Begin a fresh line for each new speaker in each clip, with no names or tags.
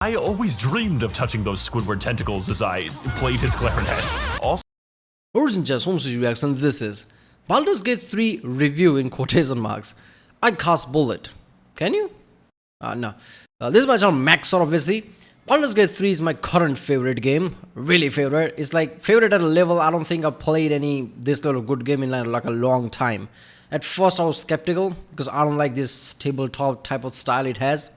I always dreamed of touching those Squidward tentacles as I played his clarinet. Also,
Origin Chess Home Studio Reaction. This is Baldur's Gate 3 review in quotation marks. I cast bullet. Can you? No. This is my channel max0r obviously. Baldur's Gate 3 is my current favorite game. Really favorite. It's like favorite at a level I don't think I've played this level of good game in like a long time. At first I was skeptical because I don't like this tabletop type of style it has.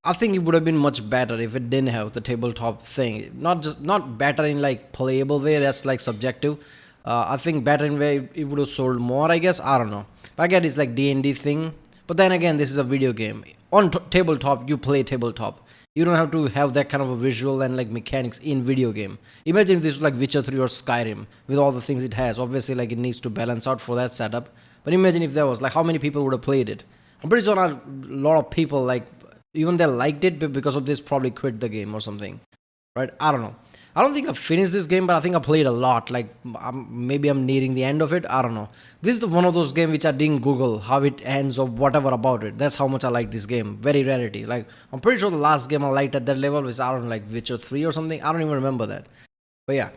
I think it would have been much better if it didn't have the tabletop thing. Not better in like playable way, that's like subjective. I think better in way it would have sold more, I guess. I don't know. But again, it's like D&D thing. But then again, this is a video game. On tabletop, you play tabletop. You don't have to have that kind of a visual and like mechanics in video game. Imagine if this was like Witcher 3 or Skyrim with all the things it has. Obviously, like it needs to balance out for that setup. But imagine if there was like how many people would have played it. I'm pretty sure a lot of people like even they liked it, but because of this probably quit the game or something, right? I don't know. I don't think I finished this game, but I think I played a lot. Like maybe I'm nearing the end of it. I don't know. This is one of those games which I didn't Google how it ends or whatever about it. That's how much I like this game. Very rarity. Like I'm pretty sure the last game I liked at that level was I don't know, like Witcher 3 or something. I don't even remember that. But yeah.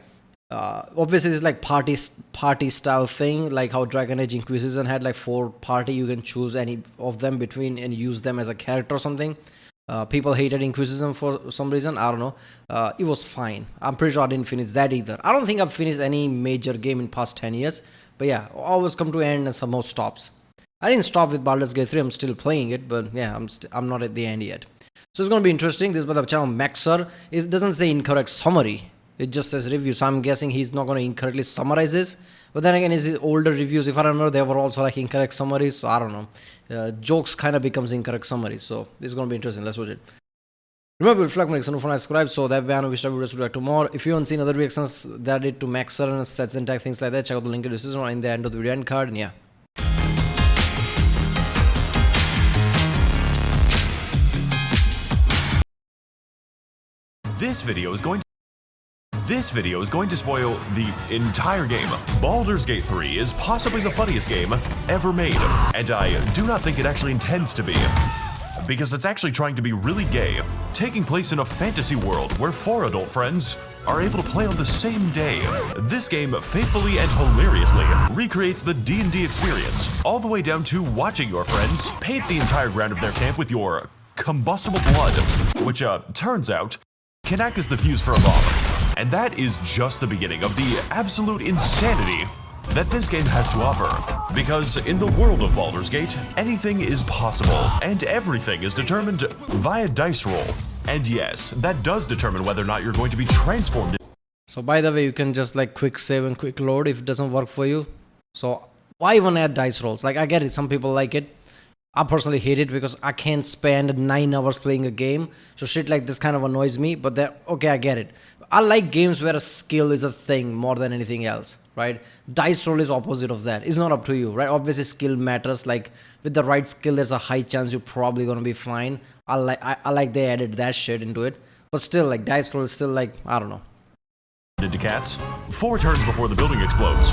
Obviously this is like party style thing, like how Dragon Age Inquisition had like 4 party, you can choose any of them between and use them as a character or something. People hated Inquisition for some reason, I don't know. It was fine. I'm pretty sure I didn't finish that either. I don't think I've finished any major game in past 10 years, but yeah, always come to an end and somehow stops. I didn't stop with Baldur's Gate 3, I'm still playing it, but yeah, I'm not at the end yet. So it's gonna be interesting. This is by the channel max0r. It doesn't say incorrect summary. It just says review, so I'm guessing he's not going to incorrectly summarize this. But then again, his older reviews, if I remember, they were also like incorrect summaries, so I don't know. Jokes kind of becomes incorrect summaries, so this is going to be interesting. Let's watch it. Remember, if you like, subscribe, so that way I know which type of videos to react to more. If you haven't seen other reactions that I did to max0r and sets and tag, things like that, check out the link in the description or in the end of the video end card, and yeah.
This video is going to spoil the entire game. Baldur's Gate 3 is possibly the funniest game ever made, and I do not think it actually intends to be, because it's actually trying to be really gay, taking place in a fantasy world where 4 adult friends are able to play on the same day. This game faithfully and hilariously recreates the D&D experience, all the way down to watching your friends paint the entire ground of their camp with your combustible blood, which turns out can act as the fuse for a bomb. And that is just the beginning of the absolute insanity that this game has to offer. Because in the world of Baldur's Gate, anything is possible, and everything is determined via dice roll. And yes, that does determine whether or not you're going to be transformed.
So by the way, you can just like quick save and quick load if it doesn't work for you. So why even add dice rolls? Like I get it, some people like it. I personally hate it because I can't spend 9 hours playing a game. So shit like this kind of annoys me, but then, okay, I get it. I like games where a skill is a thing more than anything else, right? Dice roll is opposite of that. It's not up to you, right? Obviously skill matters. Like with the right skill, there's a high chance you're probably going to be fine. I like they added that shit into it. But still, like dice roll is still like, I don't know.
Into cats 4 turns before the building explodes.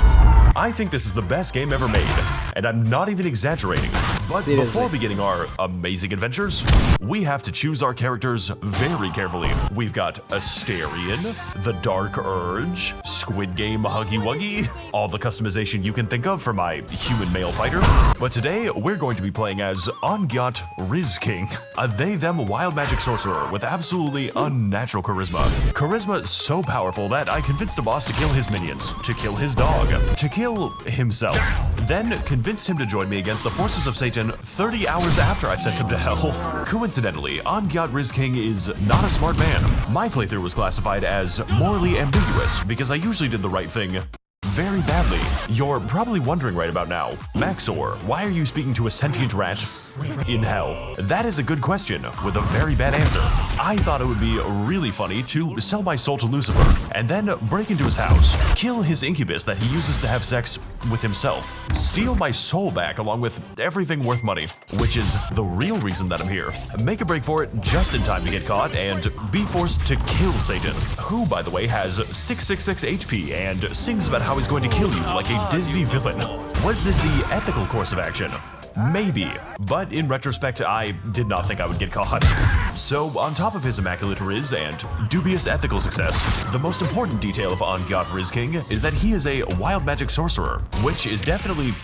I think this is the best game ever made, and I'm not even exaggerating. But seriously, before beginning our amazing adventures, we have to choose our characters very carefully. We've got Astarion, the Dark Urge, Squid Game Huggy Wuggy, all the customization you can think of for my human male fighter. But today, we're going to be playing as Ongyat Rizking, a they-them wild magic sorcerer with absolutely unnatural charisma. Charisma so powerful that I convinced a boss to kill his minions, to kill his dog, to kill himself, then convinced him to join me against the forces of Satan 30 hours after I sent him to hell. Coincidentally, Ongyat Rizking is not a smart man. My playthrough was classified as morally ambiguous because I usually did the right thing very badly. You're probably wondering right about now, max0r, why are you speaking to a sentient rat in hell? That is a good question with a very bad answer. I thought it would be really funny to sell my soul to Lucifer and then break into his house, kill his incubus that he uses to have sex with himself, steal my soul back along with everything worth money, which is the real reason that I'm here, make a break for it just in time to get caught and be forced to kill Satan, who by the way has 666 HP and sings about how he's going to kill you like a Disney villain. Was this the ethical course of action? Maybe, but in retrospect, I did not think I would get caught. So, on top of his immaculate riz and dubious ethical success, the most important detail of On God Riz King is that he is a wild magic sorcerer, which is definitely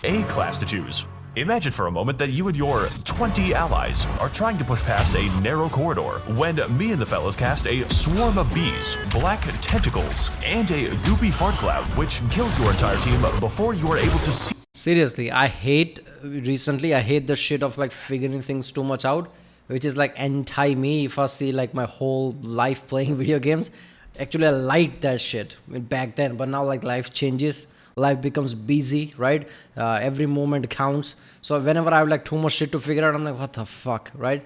a class to choose. Imagine for a moment that you and your 20 allies are trying to push past a narrow corridor when me and the fellas cast a swarm of bees, black tentacles, and a goopy fart cloud which kills your entire team before you are able to see.
Seriously, I hate the shit of like figuring things too much out, which is like anti-me if I see like my whole life playing video games. Actually, I liked that shit back then, but now like life changes. Life becomes busy, right? Every moment counts. So whenever I have like too much shit to figure out, I'm like, what the fuck, right?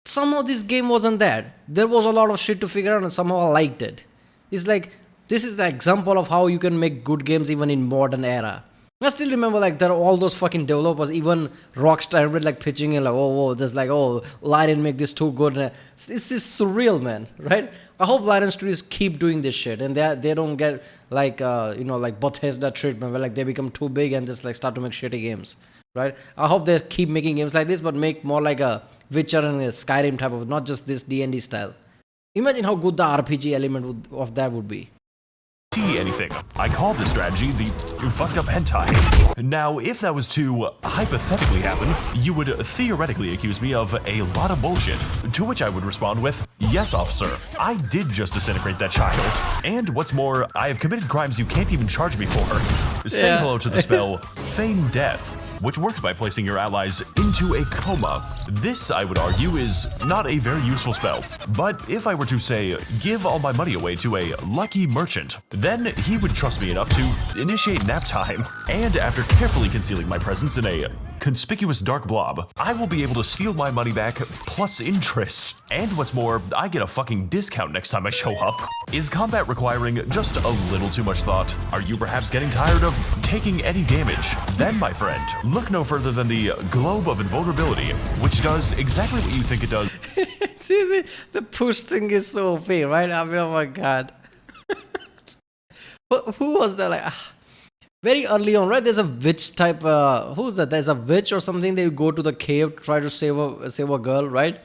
Somehow this game wasn't that. There was a lot of shit to figure out and somehow I liked it. It's like, this is the example of how you can make good games even in modern era. I still remember like there are all those fucking developers, even Rockstar were like pitching in like, oh, there's like, oh, I didn't make this too good. This is surreal, man, right? I hope Larian Studios keep doing this shit and they don't get like, like Bethesda treatment where like they become too big and just like start to make shitty games, right? I hope they keep making games like this, but make more like a Witcher and a Skyrim type of, not just this D&D style. Imagine how good the RPG element of that would be.
See anything. I call this strategy the fucked up hentai. Now, if that was to hypothetically happen, you would theoretically accuse me of a lot of bullshit, to which I would respond with, yes, officer, I did just disintegrate that child. And what's more, I have committed crimes you can't even charge me for. Say hello to the spell Feign Death, which works by placing your allies into a coma. This, I would argue, is not a very useful spell. But if I were to say, give all my money away to a lucky merchant, then he would trust me enough to initiate nap time. And after carefully concealing my presence in a conspicuous dark blob, I will be able to steal my money back plus interest. And what's more, I get a fucking discount next time I show up. Is combat requiring just a little too much thought? Are you perhaps getting tired of taking any damage? Then, my friend, look no further than the Globe of Invulnerability, which does exactly what you think it does.
See, the push thing is so OP, right? I mean, oh my god. Who was that? Like, very early on, right? There's a witch type. Who's that? There's a witch or something. They go to the cave, try to save a girl, right?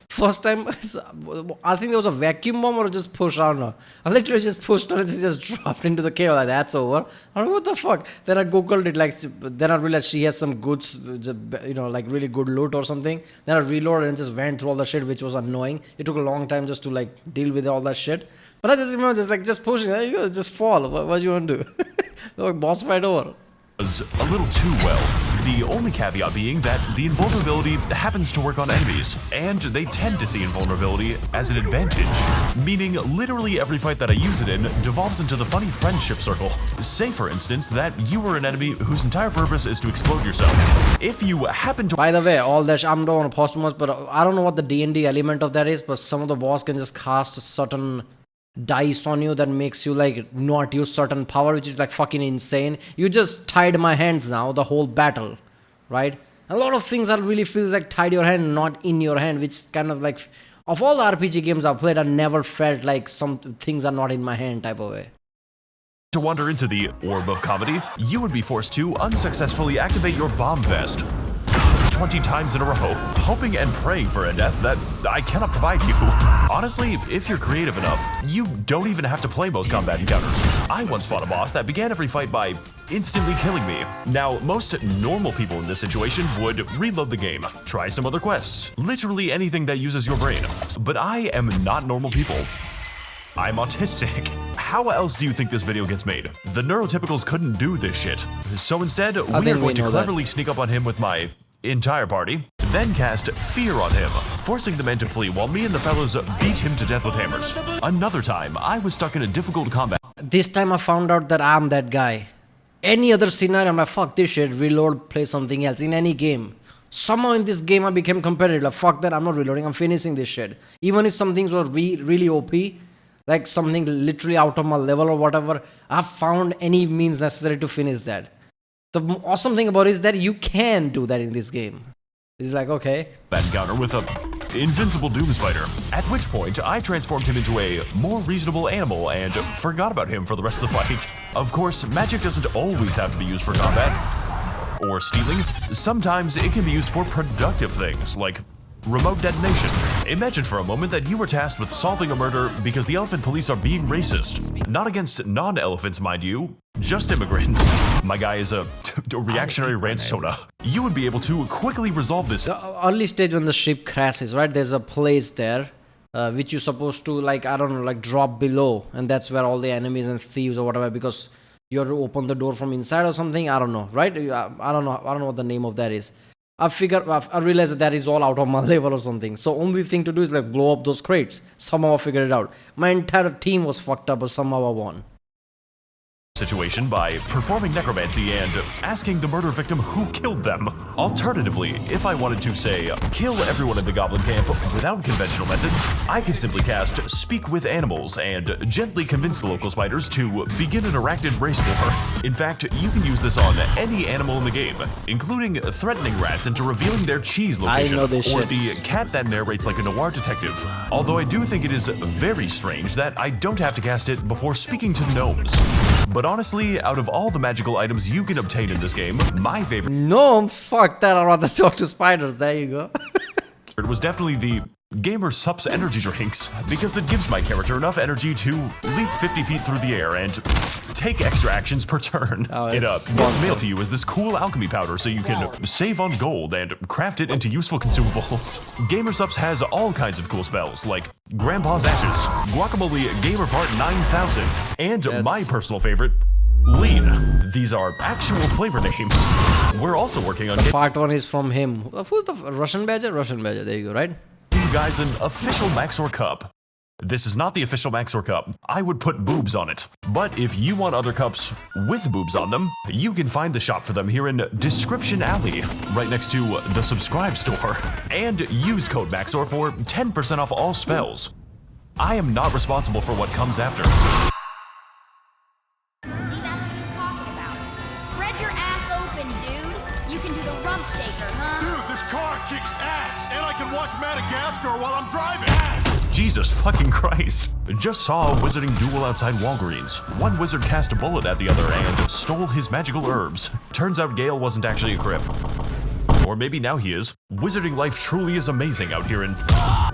First time, I think there was a vacuum bomb or just push. I don't know. I literally just pushed her and she just dropped into the cave. Like, that's over. I'm like, what the fuck? Then I googled it. Like, then I realized she has some goods, like really good loot or something. Then I reloaded and just went through all the shit, which was annoying. It took a long time just to like deal with all that shit. But I just remember just pushing. You just fall. What do you want to do? Like, boss fight over.
A little too well. The only caveat being that the invulnerability happens to work on enemies, and they tend to see invulnerability as an advantage, meaning literally every fight that I use it in devolves into the funny friendship circle. Say, for instance, that you were an enemy whose entire purpose is to explode yourself. If you happen to—
By the way, all that I don't want to pause too much, but I don't know what the D&D element of that is, but some of the boss can just cast certain dice on you that makes you like not use certain power, which is like fucking insane. You just tied my hands now the whole battle, right? A lot of things that really feels like tied your hand, not in your hand, which is kind of like, of all the RPG games I've played, I never felt like some things are not in my hand type of way.
To wander into the Orb of Comedy, you would be forced to unsuccessfully activate your bomb vest 20 times in a row, hoping and praying for a death that I cannot provide you. Honestly, if you're creative enough, you don't even have to play most combat encounters. I once fought a boss that began every fight by instantly killing me. Now, most normal people in this situation would reload the game, try some other quests, literally anything that uses your brain. But I am not normal people. I'm autistic. How else do you think this video gets made? The neurotypicals couldn't do this shit. So instead, we are going to cleverly sneak up on him with my entire party, then cast Fear on him, forcing the men to flee while me and the fellows beat him to death with hammers. Another time, I was stuck in a difficult combat.
This time I found out that I'm that guy. Any other scenario, I'm like, fuck this shit, reload, play something else. In any game. Somehow in this game I became competitive. Like, fuck that, I'm not reloading, I'm finishing this shit. Even if some things were really OP, like something literally out of my level or whatever, I've found any means necessary to finish that. The awesome thing about it is that you can do that in this game. It's like, okay.
That encounter with a invincible doom spider. At which point, I transformed him into a more reasonable animal and forgot about him for the rest of the fight. Of course, magic doesn't always have to be used for combat or stealing. Sometimes it can be used for productive things, like remote detonation. Imagine for a moment that you were tasked with solving a murder because the elephant police are being racist. Not against non-elephants, mind you, just immigrants. My guy is a reactionary ranch soda. You would be able to quickly resolve this.
The early stage when the ship crashes, right? There's a place there which you're supposed to, like, I don't know, like drop below, and that's where all the enemies and thieves or whatever, because you have to open the door from inside or something. I don't know, right? I don't know what the name of that is. I realized that is all out of my level or something. So only thing to do is like blow up those crates. Somehow I figured it out. My entire team was fucked up, but somehow I won.
Situation by performing necromancy and asking the murder victim who killed them. Alternatively, if I wanted to, say, kill everyone in the goblin camp without conventional methods, I could simply cast Speak with Animals and gently convince the local spiders to begin an arachnid race war. In fact, you can use this on any animal in the game, including threatening rats into revealing their cheese location,
I know this
or
shit.
the cat that narrates like a noir detective. Although I do think it is very strange that I don't have to cast it before speaking to gnomes. But honestly, out of all the magical items you can obtain in this game, my favorite
No, fuck that. I'd rather talk to spiders. There you go.
was definitely the Gamer Sup's energy drinks, because it gives my character enough energy to leap 50 feet through the air and take extra actions per turn. It gets mailed to you as this cool alchemy powder so you can save on gold and craft it into useful consumables. Gamer Sup's has all kinds of cool spells like Grandpa's Ashes, Guacamole Gamer Fart 9000, and my personal favorite, Lean. These are actual flavor names. We're also working on
Part 1 is from him. Who's the Russian Badger? Russian Badger, there you go, right?
you guys an official max0r cup. This is not the official max0r cup. I would put boobs on it. But if you want other cups with boobs on them, you can find the shop for them here in Description Alley, right next to the subscribe store. And use code max0r for 10% off all spells. I am not responsible for what comes after.
See, that's what he's talking about. Spread your ass open, dude. You can do the rump shaker, huh?
Dude, this car kicks ass, and I can watch Madagascar while I'm driving.
Jesus fucking Christ. Just saw a wizarding duel outside Walgreens. One wizard cast a bullet at the other and stole his magical herbs. Turns out Gale wasn't actually a crip. Or maybe now he is. Wizarding life truly is amazing out here in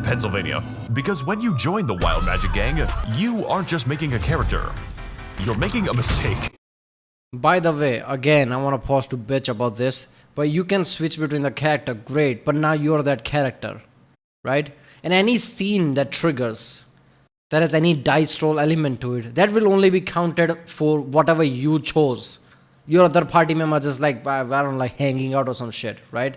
Pennsylvania. Because when you join the Wild Magic Gang, you aren't just making a character. You're making a mistake.
By the way, again, I want to pause to bitch about this, but you can switch between the character, great, but now you're that character, right? And any scene that triggers, that has any dice roll element to it, that will only be counted for whatever you chose. Your other party member just like, I don't know, like hanging out or some shit, right?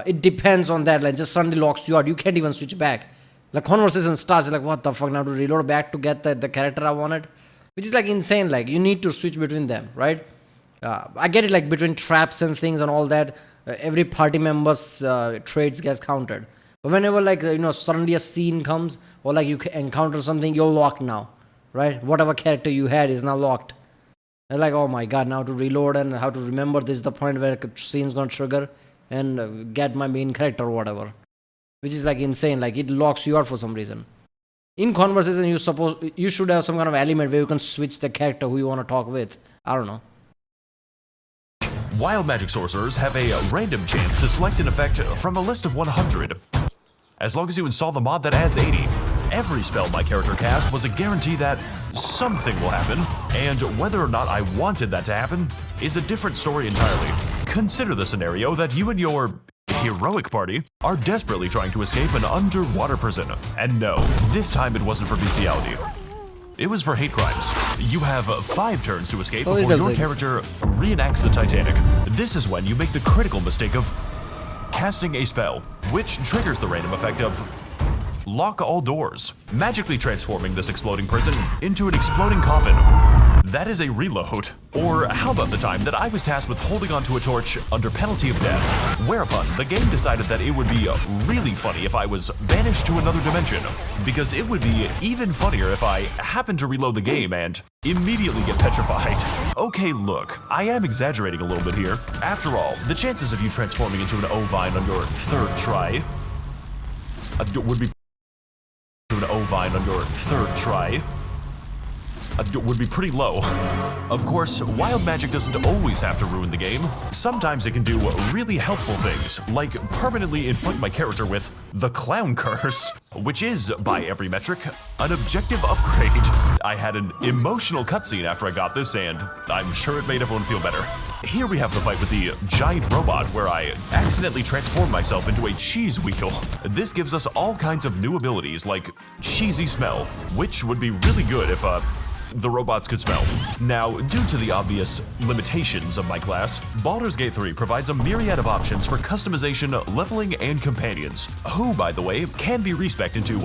It depends on that, like just suddenly locks you out, you can't even switch back. The conversation starts, you're like, what the fuck, now to reload back to get the character I wanted? Which is like insane, like you need to switch between them, right? I get it, like between traps and things and all that, every party member's traits gets counted. But whenever like, suddenly a scene comes or like you encounter something, you're locked now, right? Whatever character you had is now locked. And like, oh my god, now to reload and how to remember this is the point where a scene's gonna trigger and get my main character or whatever. Which is like insane, like it locks you out for some reason. In conversation, you should have some kind of element where you can switch the character who you want to talk with. I don't know.
Wild magic sorcerers have a random chance to select an effect from a list of 100. As long as you install the mod that adds 80. Every spell my character cast was a guarantee that something will happen, and whether or not I wanted that to happen is a different story entirely. Consider the scenario that you and your heroic party are desperately trying to escape an underwater prison. And no, this time it wasn't for bestiality. It was for hate crimes. You have 5 turns to escape before your character reenacts the Titanic. This is when you make the critical mistake of casting a spell, which triggers the random effect of lock all doors, magically transforming this exploding prison into an exploding coffin. That is a reload. Or how about the time that I was tasked with holding onto a torch under penalty of death, whereupon the game decided that it would be really funny if I was banished to another dimension, because it would be even funnier if I happened to reload the game and immediately get petrified. Okay, look, I am exaggerating a little bit here. After all, the chances of you transforming into an ovine on your 3rd try would be would be pretty low. Of course, wild magic doesn't always have to ruin the game. Sometimes it can do really helpful things, like permanently inflict my character with the Clown Curse, which is, by every metric, an objective upgrade. I had an emotional cutscene after I got this, and I'm sure it made everyone feel better. Here we have the fight with the giant robot, where I accidentally transformed myself into a cheese wheel. This gives us all kinds of new abilities, like cheesy smell, which would be really good if, the robots could smell. Now, due to the obvious limitations of my class, Baldur's Gate 3 provides a myriad of options for customization, leveling, and companions, who, by the way, can be respec'd into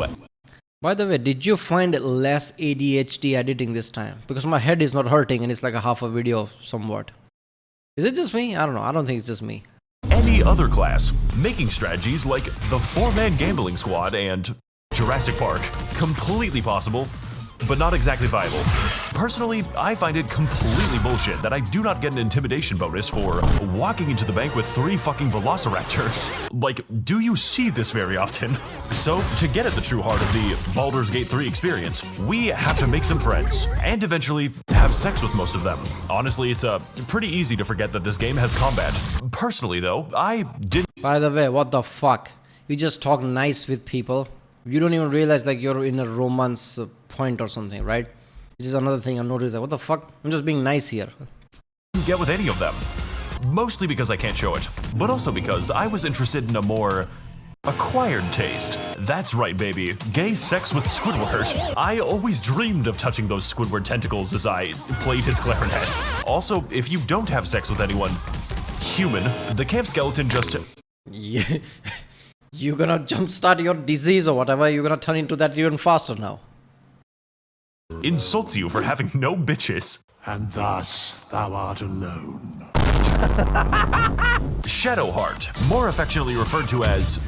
By the way, did you find less ADHD editing this time? Because my head is not hurting and it's like a half a video somewhat. Is it just me? I don't know. I don't think it's just me.
any other class, making strategies like the 4-man gambling squad and Jurassic Park completely possible, but not exactly viable. Personally, I find it completely bullshit that I do not get an intimidation bonus for walking into the bank with 3 fucking velociraptors. Like, do you see this very often? So, to get at the true heart of the Baldur's Gate 3 experience, we have to make some friends, and eventually have sex with most of them. Honestly, it's pretty easy to forget that this game has combat. Personally though, I didn't—
By the way, what the fuck? You just talk nice with people. You don't even realize like you're in a romance point or something, right? Which is another thing I noticed. Like, what the fuck? I'm just being nice here.
get with any of them. Mostly because I can't show it, but also because I was interested in a more acquired taste. That's right, baby. Gay sex with Squidward. I always dreamed of touching those Squidward tentacles as I played his clarinet. Also, if you don't have sex with anyone human, the camp skeleton just—
You're gonna jumpstart your disease or whatever. You're gonna turn into that even faster now.
insults you for having no bitches.
And thus thou art alone.
Shadowheart, more affectionately referred to as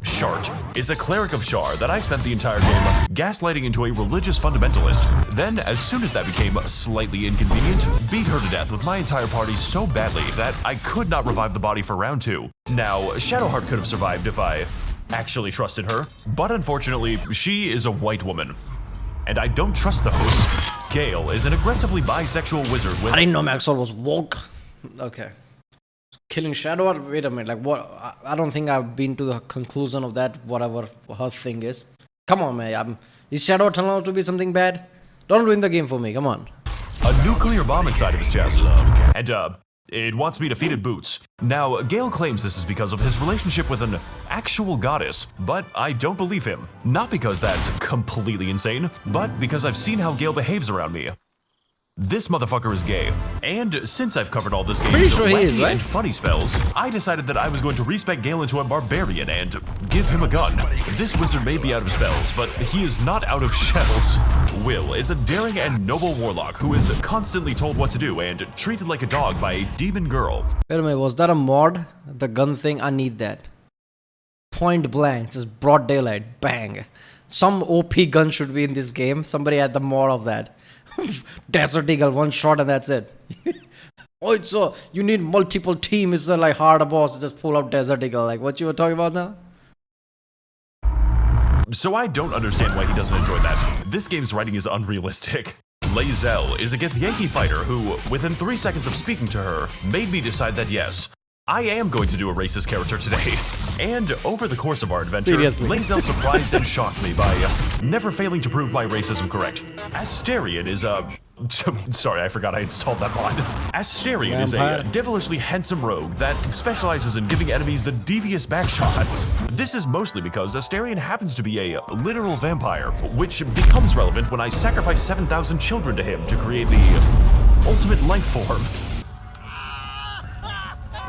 Shart, is a cleric of Shar that I spent the entire game gaslighting into a religious fundamentalist. Then, as soon as that became slightly inconvenient, beat her to death with my entire party so badly that I could not revive the body for round 2. Now, Shadowheart could have survived if I actually trusted her, but unfortunately, she is a white woman. And I don't trust those. Gale is an aggressively bisexual wizard with—
I didn't know max0r was woke. Okay. Killing Shadowheart? Wait a minute, like what? I don't think I've been to the conclusion of that, whatever her thing is. Come on, man. Is Shadowheart turning out to be something bad? Don't ruin the game for me, come on.
a nuclear bomb inside of his chest. And, it wants me defeated boots. Now, Gale claims this is because of his relationship with an actual goddess, but I don't believe him. Not because that's completely insane, but because I've seen how Gale behaves around me. This motherfucker is gay. And since I've covered all this
Pretty
game's
sure he
wacky
is, right?
and funny spells, I decided that I was going to respec Gale into a barbarian and give him a gun. This wizard may be out of spells, but he is not out of shells. Will is a daring and noble warlock who is constantly told what to do and treated like a dog by a demon girl.
Wait a minute, was that a mod? The gun thing? I need that. Point blank, just broad daylight, bang. Some OP gun should be in this game. Somebody had the mod of that. Desert Eagle, one shot and that's it. Oh, it's so you need multiple team. It's like hard boss. Just pull out Desert Eagle. Like what you were talking about now?
So I don't understand why he doesn't enjoy that. This game's writing is unrealistic. Lae'zel is a Githyanki fighter who, within 3 seconds of speaking to her, made me decide that yes, I am going to do a racist character today. And over the course of our adventure,
Seriously.
Lae'zel surprised and shocked me by never failing to prove my racism correct. Asterion is a— sorry, I forgot I installed that mod. Asterion is a devilishly handsome rogue that specializes in giving enemies the devious backshots. This is mostly because Asterion happens to be a literal vampire, which becomes relevant when I sacrifice 7,000 children to him to create the ultimate life form.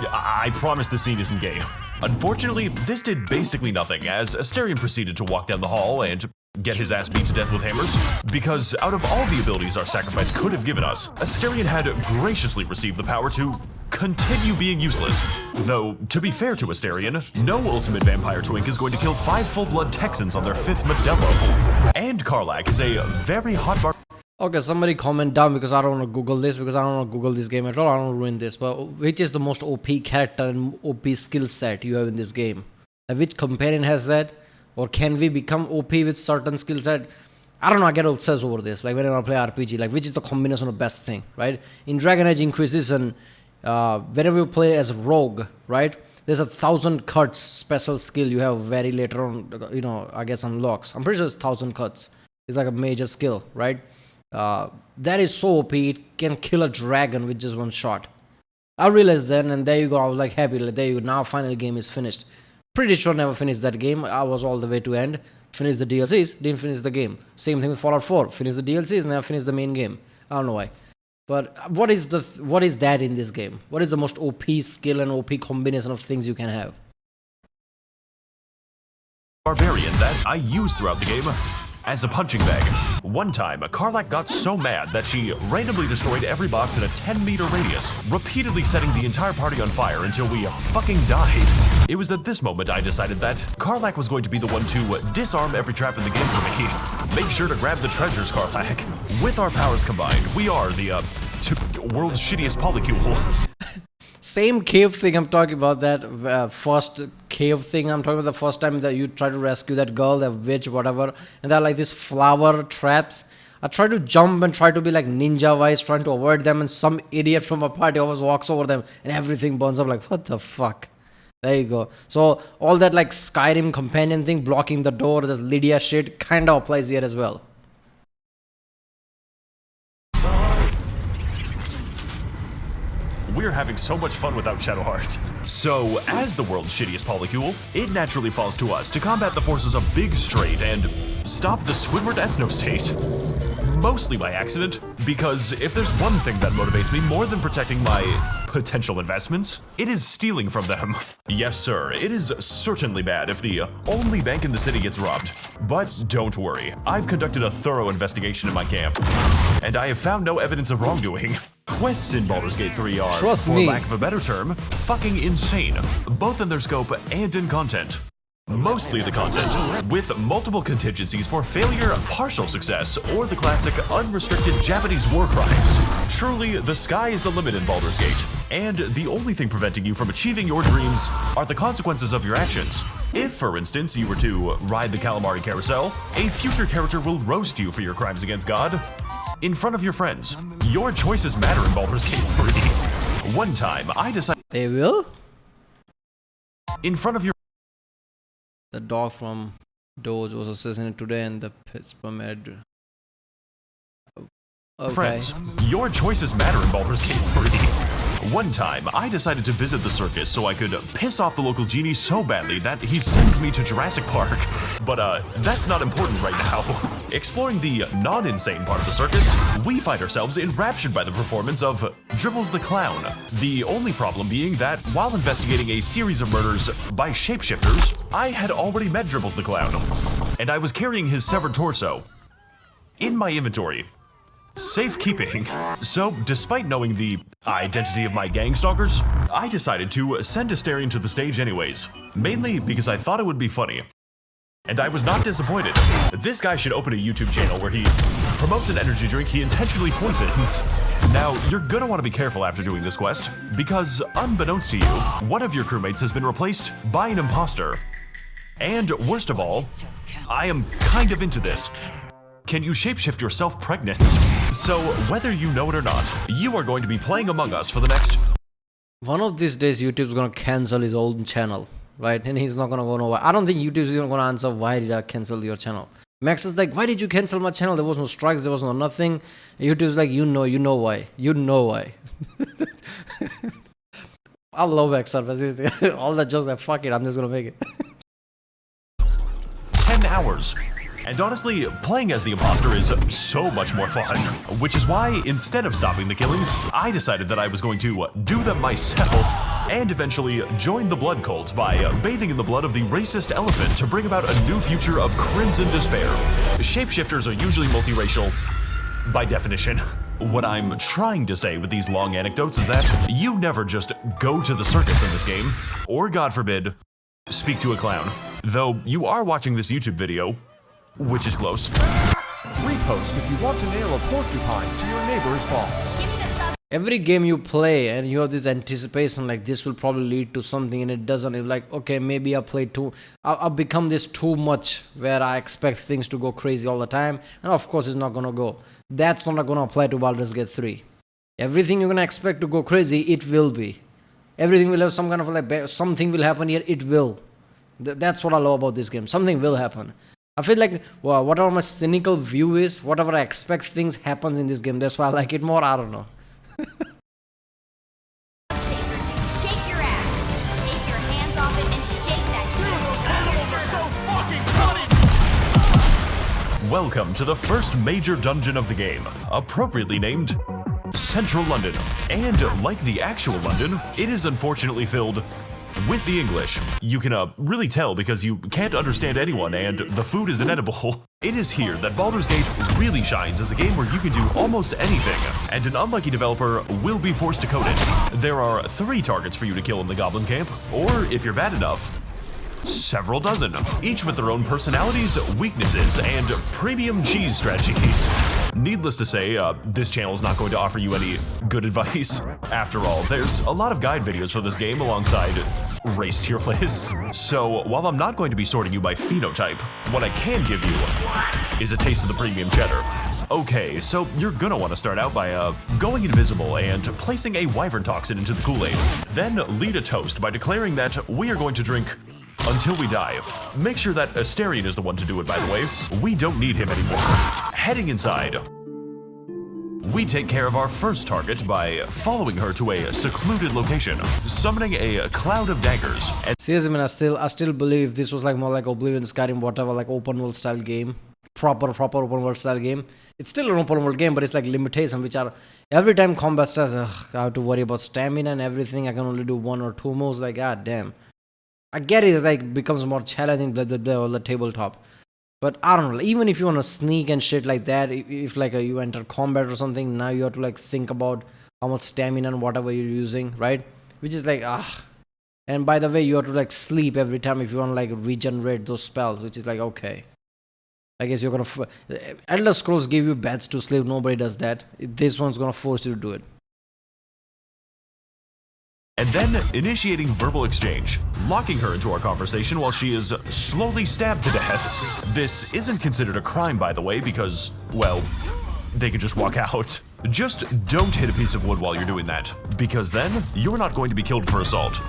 I promise the scene isn't gay. Unfortunately, this did basically nothing as Asterion proceeded to walk down the hall and get his ass beat to death with hammers. Because out of all the abilities our sacrifice could have given us, Asterion had graciously received the power to continue being useless. Though, to be fair to Asterion, no ultimate vampire twink is going to kill 5 full-blood Texans on their 5th Modelo. And Karlach is a very hot bar—
Okay, somebody comment down because I don't want to Google this because I don't want to Google this game at all. I don't want to ruin this. But which is the most OP character and OP skill set you have in this game? Like which companion has that? Or can we become OP with certain skill set? I don't know, I get obsessed over this. Like whenever I play RPG, like which is the combination of best thing, right? In Dragon Age Inquisition, whenever you play as rogue, right? There's 1,000 cuts special skill you have very later on, you know, I guess unlocks. I'm pretty sure it's 1,000 cuts. It's like a major skill, right? That is so OP, it can kill a dragon with just one shot. I realized then, and there you go, I was like happy, like there you go, now finally game is finished. Pretty sure never finished that game. I was all the way to end. Finished the DLCs, didn't finish the game. Same thing with Fallout 4. Finished the DLCs, never finished the main game. I don't know why. But what is that in this game? What is the most OP skill and OP combination of things you can have?
Barbarian that I use throughout the game as a punching bag. One time, Karlach got so mad that she randomly destroyed every box in a 10-meter radius, repeatedly setting the entire party on fire until we fucking died. It was at this moment I decided that Karlach was going to be the one to disarm every trap in the game for me. Make sure to grab the treasures, Karlach. With our powers combined, we are the world's shittiest polycule.
Same cave thing I'm talking about, that first cave thing I'm talking about, the first time that you try to rescue that girl, that witch, whatever, and they're like these flower traps. I try to jump and try to be like ninja-wise, trying to avoid them, and some idiot from a party always walks over them and everything burns up. Like, what the fuck? There you go. So all that like Skyrim companion thing, blocking the door, this Lydia shit, kinda applies here as well.
We're having so much fun without Shadowheart. So, as the world's shittiest polycule, it naturally falls to us to combat the forces of Big Straight and stop the Squidward ethno-state. Mostly by accident, because if there's one thing that motivates me more than protecting my potential investments, it is stealing from them. Yes, sir, it is certainly bad if the only bank in the city gets robbed. But don't worry, I've conducted a thorough investigation in my camp, and I have found no evidence of wrongdoing. Quests in Baldur's Gate 3 are, for lack of a better term, fucking insane, both in their scope and in content. Mostly the content, with multiple contingencies for failure, partial success, or the classic unrestricted Japanese war crimes. Truly, the sky is the limit in Baldur's Gate, and the only thing preventing you from achieving your dreams are the consequences of your actions. If, for instance, you were to ride the calamari carousel, a future character will roast you for your crimes against God in front of your friends. Your choices matter in Baldur's Gate 3. One time, I decided...
They will?
In front of your...
The dog from Doge was assassinated today and the Pittsburgh mad. Okay.
Friends, your choices matter in Baldur's Gate 3. One time, I decided to visit the circus so I could piss off the local genie so badly that he sends me to Jurassic Park. But that's not important right now. Exploring the non-insane part of the circus, we find ourselves enraptured by the performance of Dribbles the Clown. The only problem being that while investigating a series of murders by shapeshifters, I had already met Dribbles the Clown, and I was carrying his severed torso in my inventory. Safekeeping. So, despite knowing the identity of my gang stalkers, I decided to send Asterion to the stage anyways, mainly because I thought it would be funny. And I was not disappointed. This guy should open a YouTube channel where he promotes an energy drink he intentionally poisons. Now, you're gonna want to be careful after doing this quest, because unbeknownst to you, one of your crewmates has been replaced by an imposter. And worst of all, I am kind of into this. Can you shapeshift yourself pregnant? So, whether you know it or not, you are going to be playing Among Us for the next...
One of these days, YouTube's gonna cancel his old channel, right? And he's not gonna go nowhere. I don't think YouTube's even gonna answer, why did I cancel your channel? Max is like, why did you cancel my channel? There was no strikes, there was no nothing. YouTube's like, you know why. You know why. I love max0r. All the jokes, like, fuck it, I'm just gonna make it.
10 hours. And honestly, playing as the imposter is so much more fun. Which is why, instead of stopping the killings, I decided that I was going to do them myself, and eventually join the blood cult by bathing in the blood of the racist elephant to bring about a new future of crimson despair. Shapeshifters are usually multiracial, by definition. What I'm trying to say with these long anecdotes is that you never just go to the circus in this game, or God forbid, speak to a clown. Though you are watching this YouTube video, which is close.
Repost if you want to nail a porcupine to your neighbor's balls.
Give me the
every game you play and you have this anticipation like this will probably lead to something, and it doesn't. You're like, okay, maybe I'll become this too much where I expect things to go crazy all the time, and of course it's not gonna go. That's not gonna apply to Baldur's Gate 3. Everything you're gonna expect to go crazy, it will be. Everything will have some kind of like something will happen here, it will. That's what I love about this game. Something will happen. I feel like whatever my cynical view is, whatever I expect things happens in this game. That's why I like it more. I don't know.
Shake your ass. Take your hands off it and shake that shit.
Animals are so fucking funny!
Welcome to the first major dungeon of the game, appropriately named Central London. And like the actual London, it is unfortunately filled with the English. You can really tell because you can't understand anyone and the food is inedible. It is here that Baldur's Gate really shines as a game where you can do almost anything, and an unlucky developer will be forced to code it. There are 3 targets for you to kill in the Goblin Camp, or if you're bad enough, several dozen, each with their own personalities, weaknesses, and premium cheese strategies. Needless to say, this channel is not going to offer you any good advice. After all, there's a lot of guide videos for this game alongside race tier lists. So while I'm not going to be sorting you by phenotype, what I can give you is a taste of the premium cheddar. Okay, so you're gonna want to start out by going invisible and placing a wyvern toxin into the Kool-Aid. Then lead a toast by declaring that we are going to drink until we die. Make sure that Asterion is the one to do it, by the way. We don't need him anymore. Heading inside, we take care of our first target by following her to a secluded location, summoning a cloud of daggers. And
Seriously, man, I still believe this was like more like Oblivion, Skyrim, whatever, like open world style game. Proper open world style game. It's still an open world game, but it's like limitations, which are every time combat starts, I have to worry about stamina and everything. I can only do 1 or 2 moves. Like, god damn. I get it, like becomes more challenging the tabletop, but I don't know. Even if you want to sneak and shit like that, if like you enter combat or something, now you have to like think about how much stamina and whatever you're using, right? Which is like And by the way, you have to like sleep every time if you want to like regenerate those spells, which is like okay. I guess you're gonna. Elder Scrolls give you beds to sleep. Nobody does that. This one's gonna force you to do it.
And then initiating verbal exchange, locking her into our conversation while she is slowly stabbed to death. This isn't considered a crime, by the way, because, well, they can just walk out. Just don't hit a piece of wood while you're doing that, because then you're not going to be killed for assault.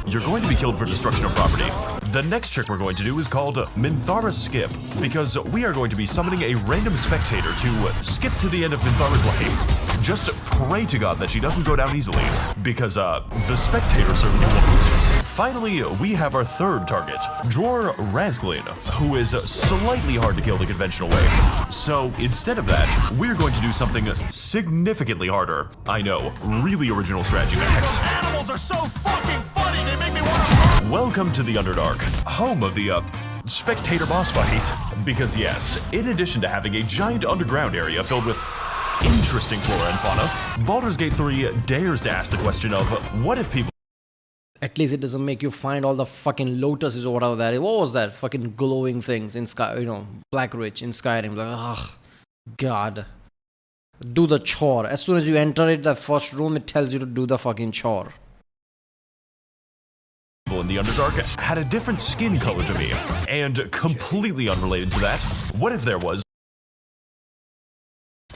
You're going to be killed for destruction of property. The next trick we're going to do is called Minthara's Skip, because we are going to be summoning a random spectator to skip to the end of Minthara's life. Just pray to God that she doesn't go down easily, because the spectator certainly won't. Finally, we have our third target, Dror Razglin, who is slightly hard to kill the conventional way. So instead of that, we're going to do something significantly harder. I know, really original strategy, Max.
Animals are so fucking funny, they make me want to...
Welcome to the Underdark, home of the spectator boss fight. Because yes, in addition to having a giant underground area filled with interesting flora and fauna, Baldur's Gate 3 dares to ask the question of what if people...
At least it doesn't make you find all the fucking lotuses or whatever that is. What was that? Fucking glowing things in Sky, Black Ridge in Skyrim. Like, ugh, God. Do the chore. As soon as you enter it, the first room, it tells you to do the fucking chore.
In the Underdark had a different skin color to me, and completely unrelated to that, what if there was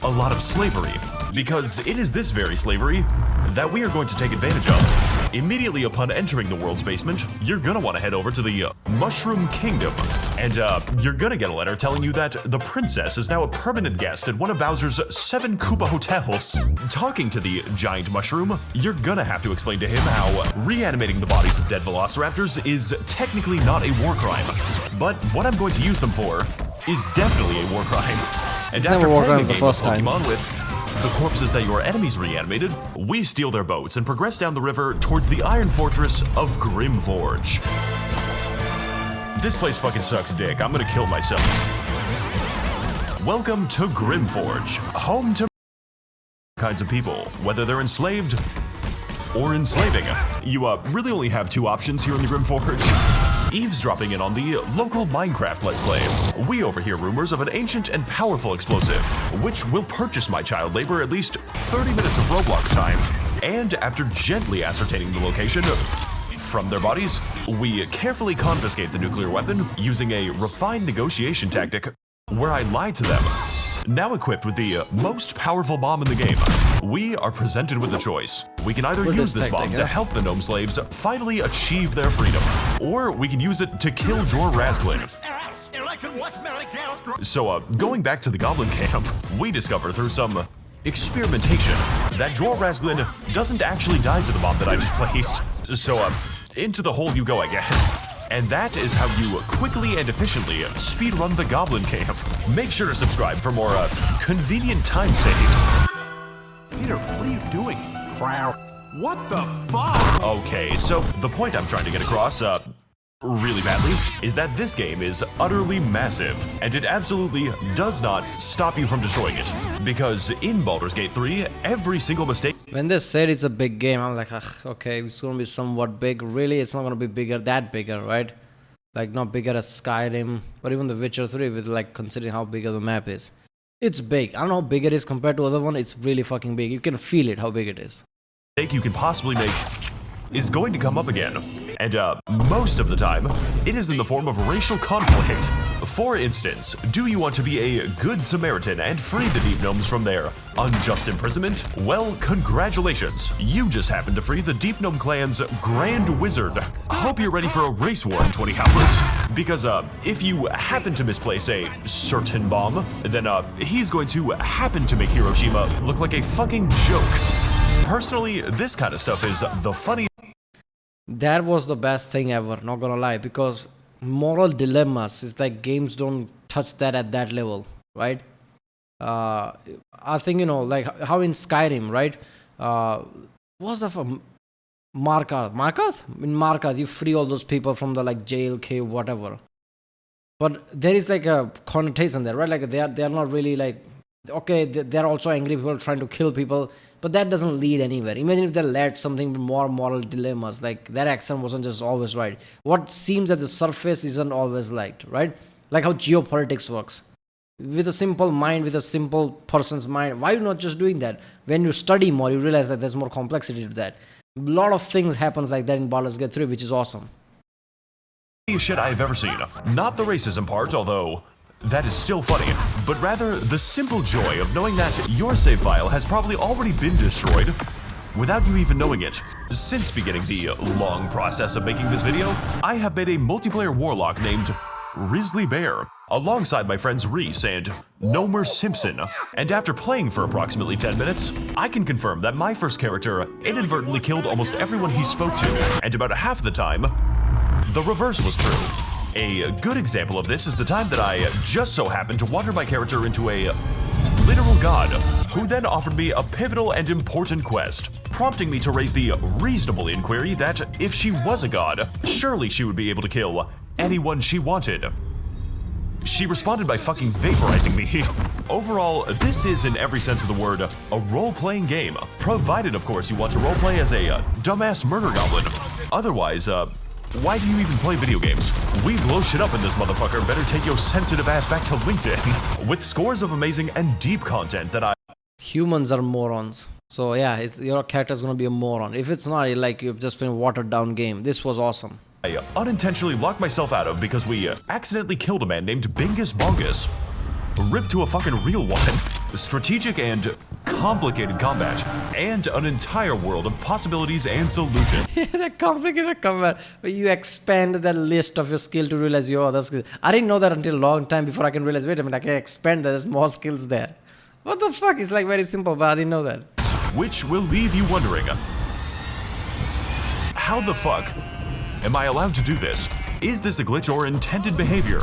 a lot of slavery? Because it is this very slavery that we are going to take advantage of. Immediately upon entering the world's basement, you're gonna want to head over to the Mushroom Kingdom, and you're gonna get a letter telling you that the princess is now a permanent guest at one of Bowser's 7 Koopa hotels. Talking to the giant mushroom, you're gonna have to explain to him how reanimating the bodies of dead velociraptors is technically not a war crime, but what I'm going to use them for is definitely a war crime. And after playing a game of Pokemon with the corpses that your enemies reanimated, we steal their boats and progress down the river towards the Iron Fortress of Grimforge. This place fucking sucks dick. I'm gonna kill myself. Welcome to Grimforge, home to kinds of people, whether they're enslaved or enslaving. You really only have 2 options here in the Grimforge. eavesdropping in on the local Minecraft Let's Play. We overhear rumors of an ancient and powerful explosive, which will purchase my child labor at least 30 minutes of Roblox time. And after gently ascertaining the location from their bodies, we carefully confiscate the nuclear weapon using a refined negotiation tactic where I lie to them. Now equipped with the most powerful bomb in the game, we are presented with a choice. We can either use this bomb to help the gnome slaves finally achieve their freedom, or we can use it to kill Jor Razglin. So, going back to the goblin camp, we discover through some experimentation that Jor Razglin doesn't actually die to the bomb that I just placed. So, into the hole you go, I guess. And that is how you quickly and efficiently speedrun the goblin camp. Make sure to subscribe for more convenient time saves.
Peter, what are you doing? Crowd. What the fuck?
Okay, so the point I'm trying to get across, really badly, is that this game is utterly massive, and it absolutely does not stop you from destroying it. Because in Baldur's Gate 3, every single mistake...
When they said it's a big game, I'm like, okay, it's gonna be somewhat big. Really, it's not gonna be that bigger, right? Like, not bigger as Skyrim, or even The Witcher 3, with like, considering how big the map is. It's big. I don't know how big it is compared to other one. It's really fucking big. You can feel it, how big it is.
...you can possibly make is going to come up again. And most of the time, it is in the form of racial conflict. For instance, do you want to be a good Samaritan and free the Deep Gnomes from their unjust imprisonment? Well, congratulations. You just happened to free the Deep Gnome clan's Grand Wizard. I hope you're ready for a race war in 20 hours. Because if you happen to misplace a certain bomb, then he's going to happen to make Hiroshima look like a fucking joke. Personally, this kind of stuff is the funniest.
That was the best thing ever, not gonna lie, because moral dilemmas is like games don't touch that at that level, right? I think, you know, like how in Skyrim, right? What's the Markarth? In Markarth, you free all those people from the like jail, cave, whatever. But there is like a connotation there, right? Like they are not really like, okay, they're also angry people trying to kill people, but that doesn't lead anywhere. Imagine if they led something with more moral dilemmas, like that accent wasn't just always right. What seems at the surface isn't always liked, right? Like how geopolitics works. With a simple mind, with a simple person's mind, why are you not just doing that? When you study more, you realize that there's more complexity to that. A lot of things happens like that in Baldur's Gate 3, which is awesome.
Shit I've ever seen. Not the racism part, although that is still funny, but rather the simple joy of knowing that your save file has probably already been destroyed without you even knowing it. Since beginning the long process of making this video, I have made a multiplayer warlock named Grizzly Bear, alongside my friends Reese and Nomer Simpson. And after playing for approximately 10 minutes, I can confirm that my first character inadvertently killed almost everyone he spoke to, and about half the time, the reverse was true. A good example of this is the time that I just so happened to water my character into a literal god, who then offered me a pivotal and important quest, prompting me to raise the reasonable inquiry that if she was a god, surely she would be able to kill anyone she wanted. She responded by fucking vaporizing me. Overall, this is in every sense of the word a role-playing game, provided of course you want to roleplay as a dumbass murder goblin. Otherwise, why do you even play video games? We blow shit up in this motherfucker. Better take your sensitive ass back to LinkedIn. With scores of amazing and deep content that
Humans are morons. So yeah, your character's gonna be a moron. If it's not, like you've just been a watered down game. This was awesome.
I unintentionally locked myself out of because we accidentally killed a man named Bingus Bongus. Ripped to a fucking real one. Strategic and complicated combat, and an entire world of possibilities and solutions.
That complicated combat, where you expand that list of your skill to realize your other skills. I didn't know that until a long time before I can realize, wait a minute, I can expand that, there's more skills there. What the fuck? It's like very simple, but I didn't know that.
Which will leave you wondering, how the fuck am I allowed to do this? Is this a glitch or intended behavior?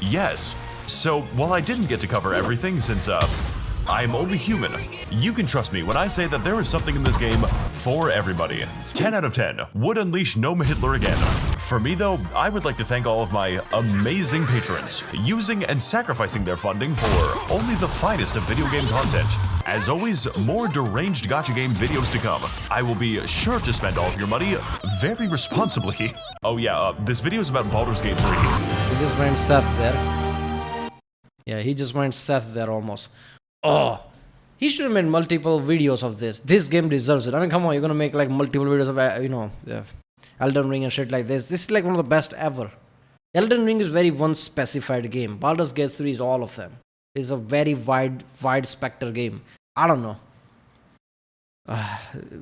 Yes. So, while I didn't get to cover everything since, I'm only human, you can trust me when I say that there is something in this game for everybody. 10 out of 10 would unleash Gnome Hitler again. For me though, I would like to thank all of my amazing patrons, using and sacrificing their funding for only the finest of video game content. As always, more deranged gacha game videos to come. I will be sure to spend all of your money very responsibly. Oh yeah, this video is about Baldur's Gate 3.
He just went Seth there. Yeah, he just went Seth there almost. Oh, he should have made multiple videos of this. This game deserves it. I mean, come on, you're gonna make like multiple videos of, Elden Ring and shit like this. This is like one of the best ever. Elden Ring is very one specified game. Baldur's Gate 3 is all of them. It's a very wide spectrum game. I don't know.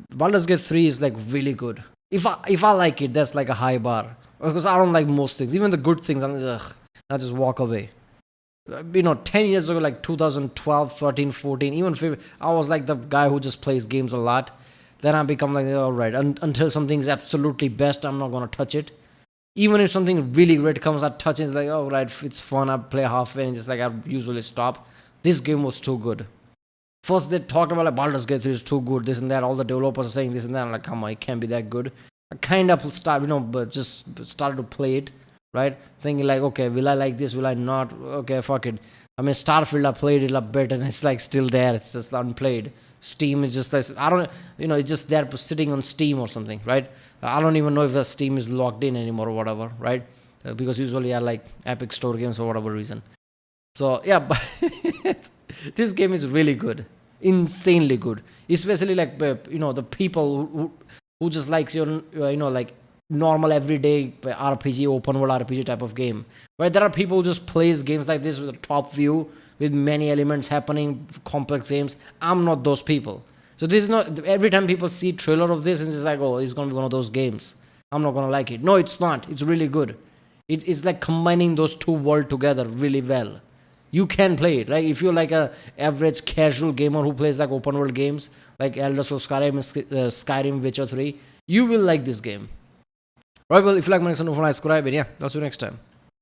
Baldur's Gate 3 is like really good. If I like it, that's like a high bar. Because I don't like most things. Even the good things, I just walk away. 10 years ago, like 2012, 13, 14, even 15, I was like the guy who just plays games a lot. Then I become like, alright, until something's absolutely best, I'm not gonna touch it. Even if something really great comes, I touch it, it's like, oh right, it's fun, I play halfway and just like I usually stop. This game was too good. First they talked about like Baldur's Gate 3 is too good, this and that, all the developers are saying this and that, I'm like, come on, it can't be that good. I kind of but just started to play it, right? Thinking like, okay, will I like this, will I not? Okay, fuck it. I mean, Starfield, I played it a bit and it's like still there, it's just unplayed. Steam is just like, it's just there sitting on Steam or something, right? I don't even know if the Steam is locked in anymore or whatever, right? Because usually I like Epic Store games for whatever reason. So yeah, but this game is really good, insanely good. Especially like the people who just likes your like normal everyday RPG, open world RPG type of game. Right? There are people who just plays games like this with a top view, with many elements happening, complex games. I'm not those people. So this is not, every time people see trailer of this, it's like, oh, it's gonna be one of those games. I'm not gonna like it. No, it's not. It's really good. It's like combining those two worlds together really well. You can play it. Like if you're like a average casual gamer who plays like open world games, like Elder Scrolls Skyrim, Witcher 3, you will like this game. Right, well, if you like my next one, subscribe, and yeah, I'll see you next time.